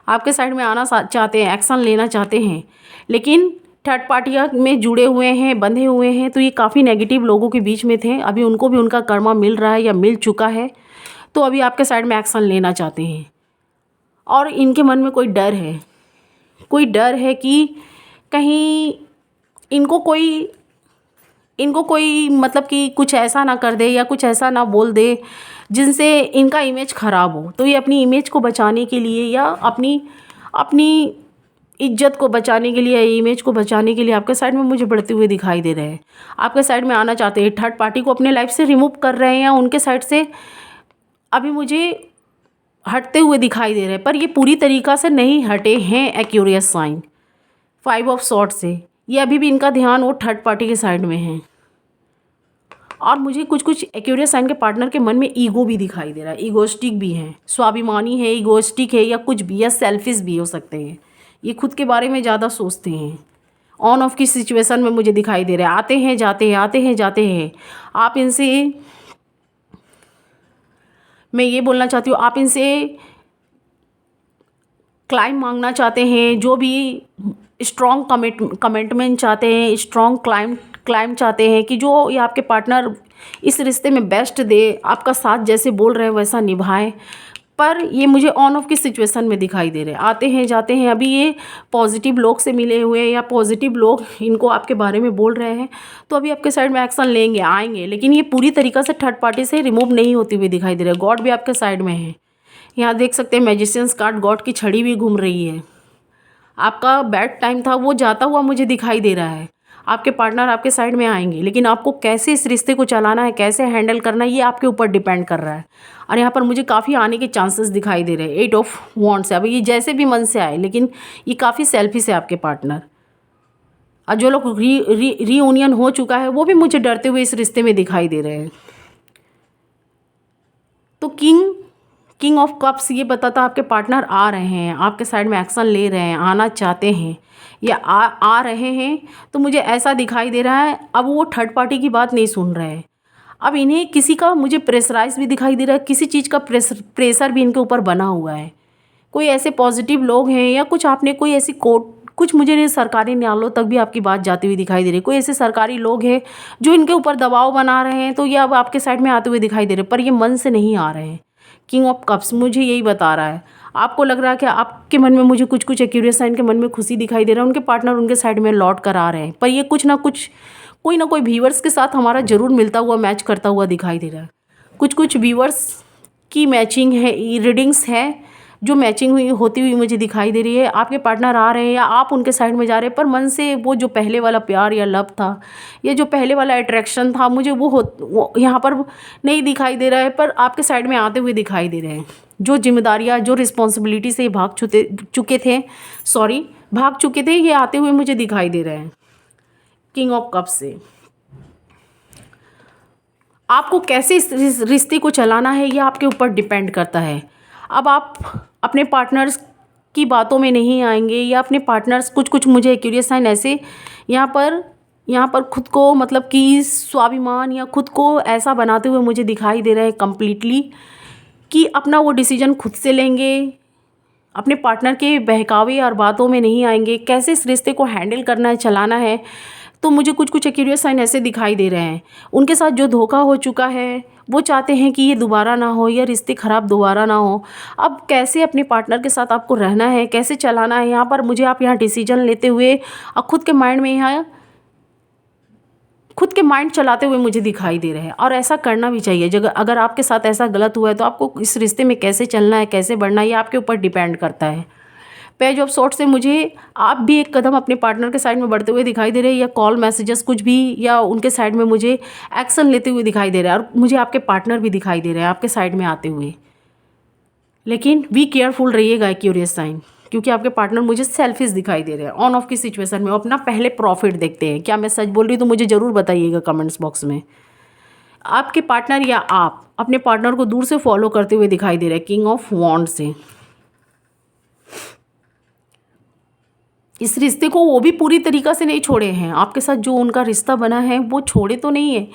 आपके साइड में आना चाहते हैं, एक्शन लेना चाहते हैं, लेकिन थर्ड पार्टियाँ में जुड़े हुए हैं, बंधे हुए हैं। तो ये काफ़ी नेगेटिव लोगों के बीच में थे। अभी उनको भी उनका कर्मा मिल रहा है या मिल चुका है, तो अभी आपके साइड में एक्शन लेना चाहते हैं। और इनके मन में कोई डर है कि कहीं इनको कोई मतलब कि कुछ ऐसा ना कर दे या कुछ ऐसा ना बोल दे जिनसे इनका इमेज ख़राब हो। तो ये अपनी इमेज को बचाने के लिए या अपनी इज्जत को बचाने के लिए, इमेज को बचाने के लिए आपके साइड में मुझे बढ़ते हुए दिखाई दे रहे हैं। आपके साइड में आना चाहते हैं, थर्ड पार्टी को अपने लाइफ से रिमूव कर रहे हैं या उनके साइड से अभी मुझे हटते हुए दिखाई दे रहे हैं। पर ये पूरी तरीक़ा से नहीं हटे हैं एक्यूरियस साइन 5 ऑफ सॉर्ड से। ये अभी भी इनका ध्यान वो थर्ड पार्टी के साइड में है। और मुझे कुछ एक्यूरियस साइन के पार्टनर के मन में ईगो भी दिखाई दे रहा है, ईगोस्टिक भी है, स्वाभिमानी है, ईगोस्टिक है, या कुछ भी, या सेल्फिश भी हो सकते हैं। ये खुद के बारे में ज़्यादा सोचते हैं। ऑन ऑफ की सिचुएशन में मुझे दिखाई दे रहा है। आते हैं जाते हैं, आते हैं जाते हैं। आप इनसे, मैं ये बोलना चाहती हूँ, आप इनसे क्लाइम मांगना चाहते हैं, जो भी स्ट्रॉन्ग कमिटमेंट चाहते हैं, स्ट्रॉन्ग क्लाइम चाहते हैं कि जो ये आपके पार्टनर इस रिश्ते में बेस्ट दे, आपका साथ जैसे बोल रहे हैं वैसा निभाएं। पर ये मुझे ऑन ऑफ की सिचुएशन में दिखाई दे रहे हैं। आते हैं जाते हैं। अभी ये पॉजिटिव लोग से मिले हुए हैं या पॉजिटिव लोग इनको आपके बारे में बोल रहे हैं, तो अभी आपके साइड में एक्शन लेंगे, आएंगे। लेकिन ये पूरी तरीक़ा से थर्ड पार्टी से रिमूव नहीं होती हुई दिखाई दे रहे हैं। गॉड भी आपके साइड में है। यहाँ देख सकते हैं मैजिशियंस कार्ड, गॉड की छड़ी भी घूम रही है। आपका बैड टाइम था वो जाता हुआ मुझे दिखाई दे रहा है। आपके पार्टनर आपके साइड में आएंगे, लेकिन आपको कैसे इस रिश्ते को चलाना है, कैसे हैंडल करना है, ये आपके ऊपर डिपेंड कर रहा है। और यहाँ पर मुझे काफ़ी आने के चांसेस दिखाई दे रहे हैं 8 ऑफ वॉन्ड्स है। अब ये जैसे भी मन से आए, लेकिन ये काफ़ी सेल्फिश है आपके पार्टनर। और जो लोग रीयूनियन हो चुका है वो भी मुझे डरते हुए इस रिश्ते में दिखाई दे रहे हैं। तो किंग ऑफ कप्स ये बताता आपके पार्टनर आ रहे हैं, आपके साइड में एक्शन ले रहे हैं, आना चाहते हैं या आ रहे हैं। तो मुझे ऐसा दिखाई दे रहा है अब वो थर्ड पार्टी की बात नहीं सुन रहे हैं। अब इन्हें किसी का मुझे प्रेशराइज भी दिखाई दे रहा है, किसी चीज़ का प्रेशर भी इनके ऊपर बना हुआ है। कोई ऐसे पॉजिटिव लोग हैं या कुछ आपने कोई ऐसी कुछ मुझे सरकारी न्यायालयों तक भी आपकी बात जाती हुई दिखाई दे रही है। कोई ऐसे सरकारी लोग हैं जो इनके ऊपर दबाव बना रहे हैं, तो ये अब आपके साइड में आते हुए दिखाई दे रहे हैं, पर ये मन से नहीं आ रहे हैं। किंग ऑफ कप्स मुझे यही बता रहा है। आपको लग रहा है कि आपके मन में मुझे कुछ एक्यूरियस साइन के मन में खुशी दिखाई दे रहा है, उनके पार्टनर उनके साइड में लौट कर आ रहे हैं। पर ये कुछ ना कुछ कोई ना कोई व्यूअर्स के साथ हमारा ज़रूर मिलता हुआ, मैच करता हुआ दिखाई दे रहा है। कुछ व्यूअर्स की मैचिंग है, रीडिंग्स है जो मैचिंग होती हुई मुझे दिखाई दे रही है। आपके पार्टनर आ रहे हैं या आप उनके साइड में जा रहे हैं, पर मन से वो जो पहले वाला प्यार या लव था या जो पहले वाला अट्रैक्शन था, मुझे वो यहाँ पर नहीं दिखाई दे रहा है, पर आपके साइड में आते हुए दिखाई दे रहे हैं। जो जिम्मेदारियाँ, जो रिस्पॉन्सिबिलिटी से भाग चुके थे, ये आते हुए मुझे दिखाई दे रहे हैं किंग ऑफ कप्स से। आपको कैसे इस रिश्ते को चलाना है ये आपके ऊपर डिपेंड करता है। अब आप अपने पार्टनर्स की बातों में नहीं आएंगे या अपने पार्टनर्स कुछ मुझे एक्यूरियस साइन ऐसे यहाँ पर खुद को मतलब कि स्वाभिमान या खुद को ऐसा बनाते हुए मुझे दिखाई दे रहे हैं कम्प्लीटली कि अपना वो डिसीजन खुद से लेंगे, अपने पार्टनर के बहकावे और बातों में नहीं आएंगे। कैसे इस रिश्ते को हैंडल करना है, चलाना है, तो मुझे कुछ एक्यूरियस साइन ऐसे दिखाई दे रहे हैं। उनके साथ जो धोखा हो चुका है वो चाहते हैं कि ये दोबारा ना हो, या रिश्ते ख़राब दोबारा ना हो। अब कैसे अपने पार्टनर के साथ आपको रहना है, कैसे चलाना है, यहाँ पर मुझे आप यहाँ डिसीजन लेते हुए और खुद के माइंड चलाते हुए मुझे दिखाई दे रहे हैं। और ऐसा करना भी चाहिए। जब अगर आपके साथ ऐसा गलत हुआ है तो आपको इस रिश्ते में कैसे चलना है, कैसे बढ़ना है, ये आपके ऊपर डिपेंड करता है। पेज ऑफ सॉर्ट्स से मुझे आप भी एक कदम अपने पार्टनर के साइड में बढ़ते हुए दिखाई दे रहे हैं, या कॉल मैसेजेस कुछ भी, या उनके साइड में मुझे एक्शन लेते हुए दिखाई दे रहा है। और मुझे आपके पार्टनर भी दिखाई दे रहे हैं आपके साइड में आते हुए। लेकिन बी केयरफुल रहिएगा एक्यूरियस साइन, क्योंकि आपके पार्टनर मुझे सेल्फिश दिखाई दे रहे हैं। ऑन ऑफ की सिचुएशन में वो अपना पहले प्रॉफिट देखते हैं। क्या मैं सच बोल रही हूँ? तो मुझे ज़रूर बताइएगा कमेंट्स बॉक्स में। आपके पार्टनर या आप अपने पार्टनर को दूर से फॉलो करते हुए दिखाई दे रहे हैं किंग ऑफ वॉन्ड से। इस रिश्ते को वो भी पूरी तरीक़ा से नहीं छोड़े हैं। आपके साथ जो उनका रिश्ता बना है वो छोड़े तो नहीं है,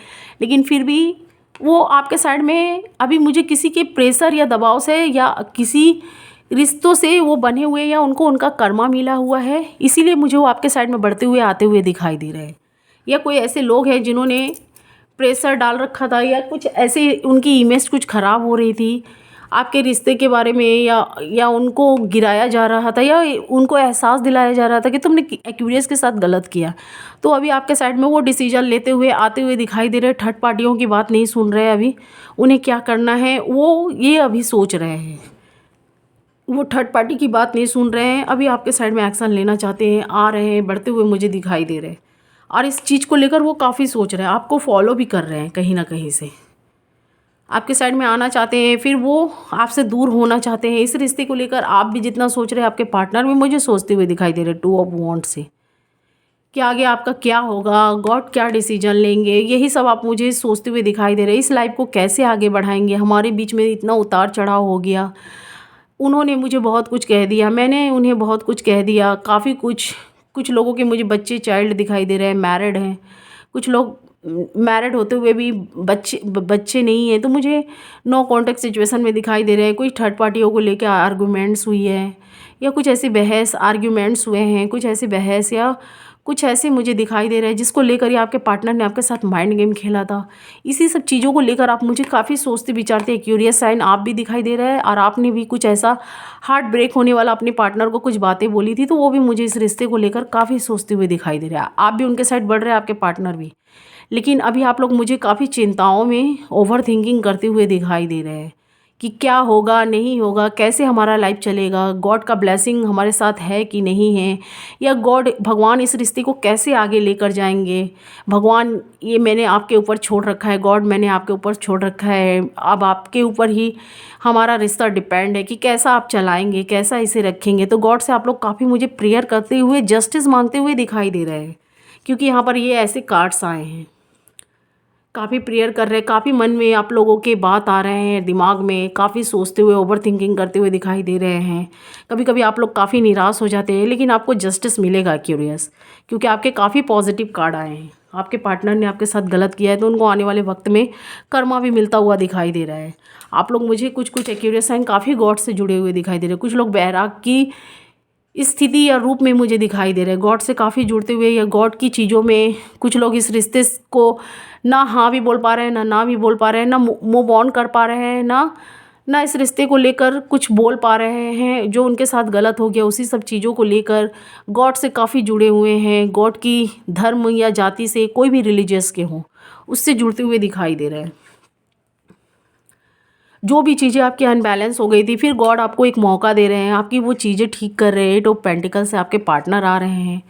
लेकिन फिर भी वो आपके साइड में अभी मुझे किसी के प्रेशर या दबाव से या किसी रिश्तों से वो बने हुए, या उनको उनका कर्मा मिला हुआ है, इसीलिए मुझे वो आपके साइड में बढ़ते हुए आते हुए दिखाई दे रहे हैं। या कोई ऐसे लोग हैं जिन्होंने प्रेशर डाल रखा था, या कुछ ऐसे उनकी इमेज कुछ ख़राब हो रही थी आपके रिश्ते के बारे में, या उनको गिराया जा रहा था, या उनको एहसास दिलाया जा रहा था कि तुमने एक्यूरियस के साथ गलत किया। तो अभी आपके साइड में वो डिसीजन लेते हुए आते हुए दिखाई दे रहे हैं। थर्ड पार्टियों की बात नहीं सुन रहे हैं। अभी उन्हें क्या करना है वो ये अभी सोच रहे हैं। वो थर्ड पार्टी की बात नहीं सुन रहे हैं। अभी आपके साइड में एक्शन लेना चाहते हैं, आ रहे हैं, बढ़ते हुए मुझे दिखाई दे रहे हैं। और इस चीज़ को लेकर वो काफ़ी सोच रहे हैं, आपको फॉलो भी कर रहे हैं कहीं ना कहीं से। आपके साइड में आना चाहते हैं, फिर वो आपसे दूर होना चाहते हैं। इस रिश्ते को लेकर आप भी जितना सोच रहे हैं, आपके पार्टनर भी मुझे सोचते हुए दिखाई दे रहे हैं टू ऑफ वॉन्ड से। कि आगे आपका क्या होगा, गॉड क्या डिसीजन लेंगे, यही सब आप मुझे सोचते हुए दिखाई दे रहे हैं। इस लाइफ को कैसे आगे बढ़ाएंगे, हमारे बीच में इतना उतार चढ़ाव हो गया। उन्होंने मुझे बहुत कुछ कह दिया, मैंने उन्हें बहुत कुछ कह दिया, काफ़ी कुछ लोगों के मुझे बच्चे चाइल्ड दिखाई दे रहे हैं, मैरिड हैं। कुछ लोग मैरिड होते हुए भी बच्चे नहीं है, तो मुझे नो कॉन्टेक्ट सिचुएशन में दिखाई दे रहे हैं। कुछ थर्ड पार्टियों को लेकर आर्गूमेंट्स हुई है, या कुछ ऐसी बहस आर्ग्यूमेंट्स हुए हैं, कुछ ऐसी बहस या कुछ ऐसे मुझे दिखाई दे रहा है जिसको लेकर ही आपके पार्टनर ने आपके साथ माइंड गेम खेला था। इसी सब चीज़ों को लेकर आप मुझे काफ़ी सोचते विचारते हैं। क्यूरियस साइन आप भी दिखाई दे रहा है, और आपने भी कुछ ऐसा हार्ट ब्रेक होने वाला अपने पार्टनर को कुछ बातें बोली थी, तो वो भी मुझे इस रिश्ते को लेकर काफ़ी सोचते हुए दिखाई दे रहा है। आप भी उनके साइड बढ़ रहे हैं, आपके पार्टनर भी। लेकिन अभी आप लोग मुझे काफ़ी चिंताओं में ओवर थिंकिंग करते हुए दिखाई दे रहे हैं कि क्या होगा, नहीं होगा, कैसे हमारा लाइफ चलेगा, गॉड का ब्लेसिंग हमारे साथ है कि नहीं है, या गॉड भगवान इस रिश्ते को कैसे आगे लेकर जाएंगे। भगवान ये मैंने आपके ऊपर छोड़ रखा है, गॉड मैंने आपके ऊपर छोड़ रखा है, अब आपके ऊपर ही हमारा रिश्ता डिपेंड है कि कैसा आप चलाएंगे, कैसा इसे रखेंगे। तो गॉड से आप लोग काफ़ी मुझे प्रेयर करते हुए, जस्टिस मांगते हुए दिखाई दे रहे हैं, क्योंकि यहाँ पर ये ऐसे कार्ड्स आए हैं। काफ़ी प्रेयर कर रहे हैं, काफ़ी मन में आप लोगों के बात आ रहे हैं, दिमाग में काफ़ी सोचते हुए, ओवर थिंकिंग करते हुए दिखाई दे रहे हैं। कभी कभी आप लोग काफ़ी निराश हो जाते हैं, लेकिन आपको जस्टिस मिलेगा क्यूरियस, क्योंकि आपके काफ़ी पॉजिटिव कार्ड आए हैं। आपके पार्टनर ने आपके साथ गलत किया है, तो उनको आने वाले वक्त में कर्मा भी मिलता हुआ दिखाई दे रहा है। आप लोग मुझे कुछ एक्यूरियस साइन काफ़ी गॉड से जुड़े हुए दिखाई दे रहे हैं। कुछ लोग बैराग की स्थिति या रूप में मुझे दिखाई दे रहे हैं, गॉड से काफ़ी जुड़ते हुए, या गॉड की चीज़ों में। कुछ लोग इस रिश्ते को ना हाँ भी बोल पा रहे हैं, ना भी बोल पा रहे हैं, ना मूव ऑन कर पा रहे हैं, ना इस रिश्ते को लेकर कुछ बोल पा रहे हैं। जो उनके साथ गलत हो गया, उसी सब चीज़ों को लेकर गॉड से काफ़ी जुड़े हुए हैं। गॉड की धर्म या जाति से, कोई भी रिलीजियस के हों, उससे जुड़ते हुए दिखाई दे रहे हैं। जो भी चीज़ें आपकी अनबैलेंस हो गई थी, फिर गॉड आपको एक मौका दे रहे हैं, आपकी वो चीज़ें ठीक कर रहे हैं। 8 ऑफ पेंटिकल से आपके पार्टनर आ रहे हैं,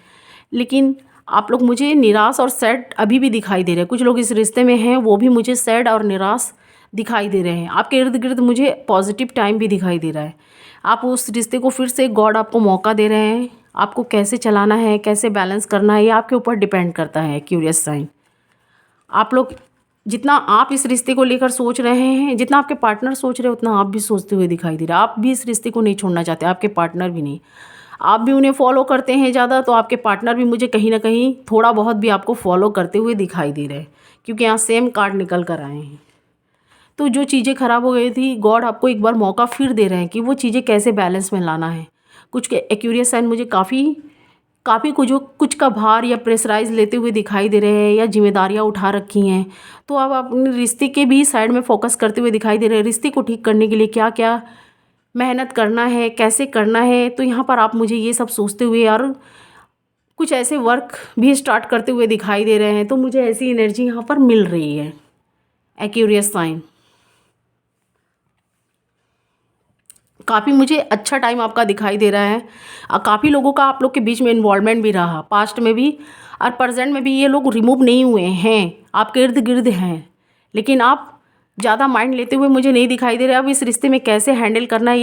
लेकिन आप लोग मुझे निराश और सैड अभी भी दिखाई दे रहे हैं। कुछ लोग इस रिश्ते में हैं, वो भी मुझे सैड और निराश दिखाई दे रहे हैं। आपके इर्द गिर्द मुझे पॉजिटिव टाइम भी दिखाई दे रहा है। आप उस रिश्ते को फिर से, गॉड आपको मौका दे रहे हैं। आपको कैसे चलाना है, कैसे बैलेंस करना है, ये आपके ऊपर डिपेंड करता है क्यूरियस साइन। आप लोग जितना आप इस रिश्ते को लेकर सोच रहे हैं, जितना आपके पार्टनर सोच रहे हैं, उतना आप भी सोचते हुए दिखाई दे रहा है। आप भी इस रिश्ते को नहीं छोड़ना चाहते, आपके पार्टनर भी नहीं। आप भी उन्हें फॉलो करते हैं ज़्यादा, तो आपके पार्टनर भी मुझे कहीं ना कहीं थोड़ा बहुत भी आपको फॉलो करते हुए दिखाई दे रहे हैं, क्योंकि यहाँ सेम कार्ड निकल कर आए हैं। तो जो चीज़ें ख़राब हो गई थी, गॉड आपको एक बार मौका फिर दे रहे हैं कि वो चीज़ें कैसे बैलेंस में लाना है। कुछ के एक्यूरियस साइन मुझे काफ़ी कुछ का भार या प्रेशराइज लेते हुए दिखाई दे रहे हैं, या जिम्मेदारियां उठा रखी हैं। तो आप अपने रिश्ते के भी साइड में फोकस करते हुए दिखाई दे रहे हैं। रिश्ते को ठीक करने के लिए क्या क्या मेहनत करना है, कैसे करना है, तो यहाँ पर आप मुझे ये सब सोचते हुए और कुछ ऐसे वर्क भी स्टार्ट करते हुए दिखाई दे रहे हैं। तो मुझे ऐसी एनर्जी यहाँ पर मिल रही है एक्यूरियस साइन। काफ़ी मुझे अच्छा टाइम आपका दिखाई दे रहा है, और काफ़ी लोगों का आप लोग के बीच में इन्वॉल्वमेंट भी रहा, पास्ट में भी और प्रेजेंट में भी। ये लोग रिमूव नहीं हुए हैं, आपके इर्द गिर्द हैं, लेकिन आप ज़्यादा माइंड लेते हुए मुझे नहीं दिखाई दे रहे। अब इस रिश्ते में कैसे हैंडल करना है